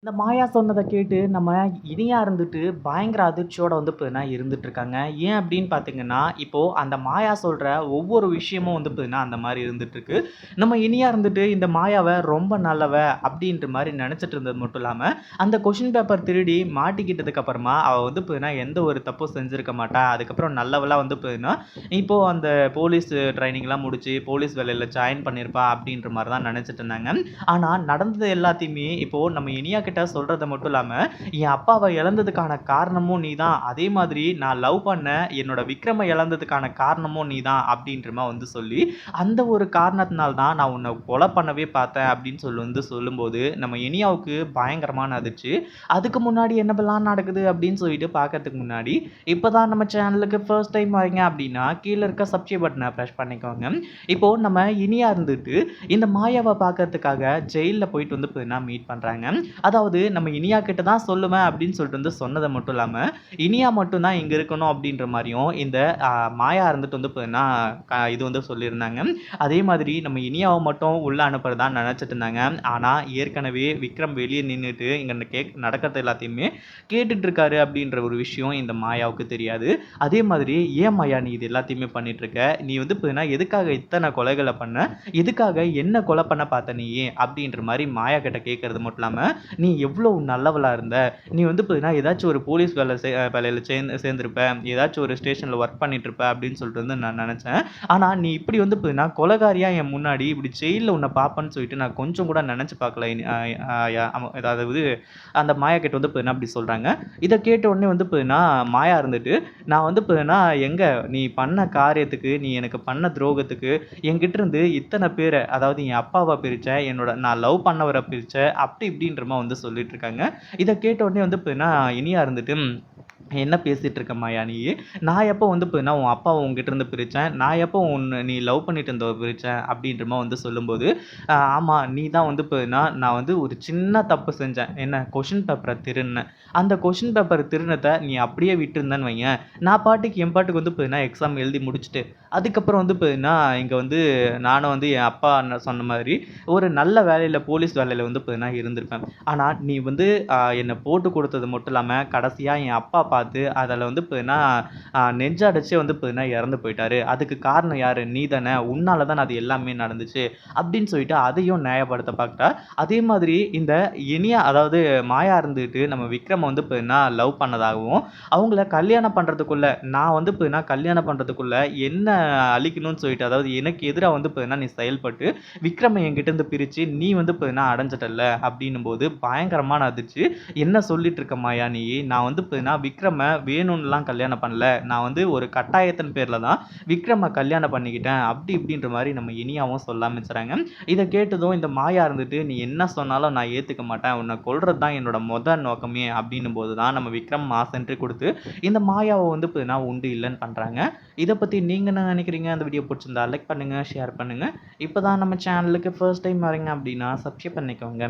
இந்த மாயா சொன்னத கேட்டு நம்ம இனியா இருந்துட்டு பயங்கர அதிர்ச்சியோட பார்த்தீங்கன்னா இருந்துட்டுருக்காங்க. ஏன் அப்படின்னு பார்த்தீங்கன்னா, இப்போ அந்த மாயா சொல்ற ஒவ்வொரு விஷயமும் பார்த்தீங்கன்னா அந்த மாரி இருந்துட்டுருக்கு. நம்ம இனியா இருந்துட்டு இந்த மாயாவ ரொம்ப நல்லவ அப்படின்ற மாரி நெனச்சிட்டு இருந்தது மட்டும் இல்லாம, அந்த கொஸ்டின் பேப்பர் திருடி மாட்டிக்கிட்டதுக்கு அப்புறமா அவ பார்த்தீங்கன்னா எந்த ஒரு தப்பும் செஞ்சிருக்க மாட்டா. அதுக்கப்புறம் நல்லவளா பார்த்தீங்கன்னா, இப்போ அந்த போலீஸ் ட்ரெய்னிங்லாம் முடிச்சு போலீஸ் வேலையில ஜாயின் பண்ணியிருப்பா அப்படின்ற மாரி தான் நெனச்சிட்டு இருந்தாங்க. ஆனா நடந்தது எல்லாத்தையுமே இப்போ நம்ம இனியா கிட்ட சொல்றது மட்டும் இல்லாம, என் அப்பாவ இழந்ததுக்கான காரணமும் நீதான். அதே மாதிரி நான் லவ் பண்ண என்னோட விக்ரம இழந்ததுக்கான காரணமும் நீதான் அப்படின்ற மாரி சொல்லி, அந்த ஒரு காரணத்தினால தான் நான் உன்ன கொலை பண்ணவே பார்த்தேன் அப்படின்னு சொல்லும்போது, நம்ம இனியாவுக்கு பயங்கரமான அதிர்ச்சி. அதுக்கு முன்னாடி என்னவெல்லாம் நடக்குது அப்படின்னு சொல்லிட்டு பார்க்கறதுக்கு முன்னாடி, இப்பதான் நம்ம சேனலுக்கு ஃபர்ஸ்ட் டைம் வரீங்க அப்படின்னா, கீழ இருக்க சப்ஸ்கிரைப் பட்டன பிரஸ் பண்ணிக்கோங்க. இப்போ நம்ம இனியா இருந்துட்டு இந்த மாயாவ பார்க்கறதுக்காக ஜெயில்ல போயிட்டு பார்த்தீங்கன்னா மீட் பண்றாங்க. அதாவது நம்ம இனியா கிட்ட தான் சொல்லுவேன் அப்படின்னு சொல்லிட்டு சொன்னது மட்டும் இல்லாம, இனியா மட்டும் தான் இங்க இருக்கணும் அப்படின்ற மாரியும் இந்த அ மாயா இருந்துட்டு பார்த்தீங்கன்னா, இது சொல்லியிருந்தாங்க. அதே மாதிரி நம்ம இனியாவ மட்டும் உள்ள அனுப்புறதா நெனச்சிட்டு இருந்தாங்க. ஆனா ஏற்கனவே விக்ரம் வெளிய நின்னுட்டு இங்க நடக்கிறது எல்லாத்தையுமே கேட்டுட்டு இருக்காரு அப்படின்ற ஒரு விஷயம் இந்த மாயாவுக்கு தெரியாது. அதே மாதிரி "ஏன் மாயா நீ இது எல்லாத்தையுமே பண்ணிட்டு இருக்க? நீ பார்த்தீங்கன்னா எதுக்காக இத்தன கொலைகள பண்ண? எதுக்காக என்ன கொலை பண்ண பார்த்த நீயி?" அப்படின்ற மாரி மாயா கிட்ட கேட்கறது மட்டும் இல்லாம, "நீ எவ்வளவு நல்லவளா இருந்த. நீ பார்த்தீங்கன்னா ஏதாச்சும் ஒரு போலீஸ் வேலையில சேர்ந்திருப்ப. ஏதாச்சும் ஒரு ஸ்டேஷன்ல ஒர்க் பண்ணிட்டு இருப்ப அப்படின்னு சொல்லிட்டு நான் நெனச்சேன். ஆனா நீ இப்படி பார்த்தீங்கன்னா கொலைகாரியா என் முன்னாடி இப்படி ஜெயில்ல உன்ன பார்ப்பேன்னு சொல்லிட்டு நான் கொஞ்சம் கூட நெனச்சு பார்க்கல." அ அ அதாவது அந்த மாயா கிட்ட பார்த்தீங்கன்னா அப்படி சொல்றாங்க. இத கேட்ட உடனே பார்த்தீங்கன்னா மாயா இருந்துட்டு, "நான் பார்த்தீங்கன்னா எங்க நீ பண்ண காரியத்துக்கு, நீ எனக்கு பண்ண துரோகத்துக்கு என்கிட்ட இருந்து இத்தன பேர அதாவது என் அப்பாவ பிரிச்சேன், நான் லவ் பண்ணவர பிரிச்சேன்." அப்படி இப்படின்ற மாரி சொல்லிட்டு இருக்காங்க. இத கேட்ட உடனே பார்த்தீங்கன்னா, இனியா இருந்துட்டு, "என்ன பேசிட்டு இருக்க மாயா நீயி? நான் எப்போ பார்த்தீங்கன்னா, உன் அப்பாவ உன்கிட்ட இருந்து பிரிச்சேன்? நான் எப்போ நீ லவ் பண்ணிட்டு இருந்தவ பிரிச்சேன்?" அப்படின்ற மாரி சொல்லும்போது, ஆமா நீ தான் பார்த்தீங்கன்னா, நான் ஒரு சின்ன தப்பு செஞ்சேன். என்ன கொஸ்டின் பேப்பர திருடுனேன். அந்த கொஸ்டின் பேப்பர் திருடினத நீ அப்படியே விட்டிருந்தன்னு வையேன், நான் பாட்டுக்கு என் பாட்டுக்கு பார்த்தீங்கன்னா எக்ஸாம் எழுதி முடிச்சுட்டு, அதுக்கப்புறம் பார்த்தீங்கன்னா, இங்க நானும் என் அப்பா அண்ணன் சொன்ன மாதிரி ஒரு நல்ல வேலையில போலீஸ் வேலையில பார்த்தீங்கன்னா இருந்திருப்பேன். ஆனா நீ என்ன போட்டு குடுத்தது மட்டும் இல்லாம, கடைசியா என் அப்பா பார்த்து அதுல பார்த்தீங்கன்னா, நெஞ்ச அடைச்சே பார்த்தீங்கன்னா இறந்து போயிட்டாரு. அதுக்கு காரணம் யாரு? நீ தானே. உன்னால தான் அது எல்லாமே நடந்துச்சு. அப்படின்னு சொல்லிட்டு அதையும் நியாயப்படுத்த பார்த்துட்டா. அதே மாதிரி இந்த இனியா அதாவது மாயா இருந்துட்டு நம்ம விக்ரம பார்த்தீங்கன்னா லவ் பண்ணதாகவும், அவங்கள கல்யாணம் பண்றதுக்குள்ள நான் பார்த்தீங்கன்னா கல்யாணம் பண்றதுக்குள்ள என்ன அழிக்கணும்னு சொல்லிட்டு அதாவது எனக்கு எதிரா பார்த்தீங்கன்னா நீ செயல்பட்டு விக்ரம என்கிட்ட இருந்து பிரிச்சு நீ பார்த்தீங்கன்னா அடைஞ்சிட்டல்ல அப்படின்னும்போது பயங்கரமான அதிர்ச்சி. என்ன சொல்லிட்டு இருக்க மாயா நீ? நான் பார்த்தீங்கன்னா விக்ரம வேணும்னுலாம் கல்யாணம் பண்ணல. நான் ஒரு கட்டாயத்தின் பேர்ல தான் விக்ரம கல்யாணம் பண்ணிக்கிட்டேன். அப்படி இப்படின்ற மாரி நம்ம இனியாவும் சொல்ல ஆரம்பிச்சுறாங்க. இத கேட்டதும் இந்த மாயா இருந்துட்டு நீ என்ன சொன்னாலும் நான் ஏத்துக்க மாட்டேன். உன்ன கொல்றது தான் என்னோட நோக்கமே அப்படின்னும்போது தான் நம்ம விக்ரம் மாஸ் என்ட்ரி குடுத்து இந்த மாயாவ பார்த்தீங்கன்னா உண்டு இல்லன்னு பண்றாங்க. இத பத்தி நீங்க என்ன நினைக்கிறீங்க? அந்த வீடியோ புடிச்சிருந்தா லைக் பண்ணுங்க, ஷேர் பண்ணுங்க. இப்பதான் நம்ம சேனலுக்கு ஃபர்ஸ்ட் டைம் வரீங்க அப்படின்னா சப்ஸ்கிரைப் பண்ணிக்கோங்க.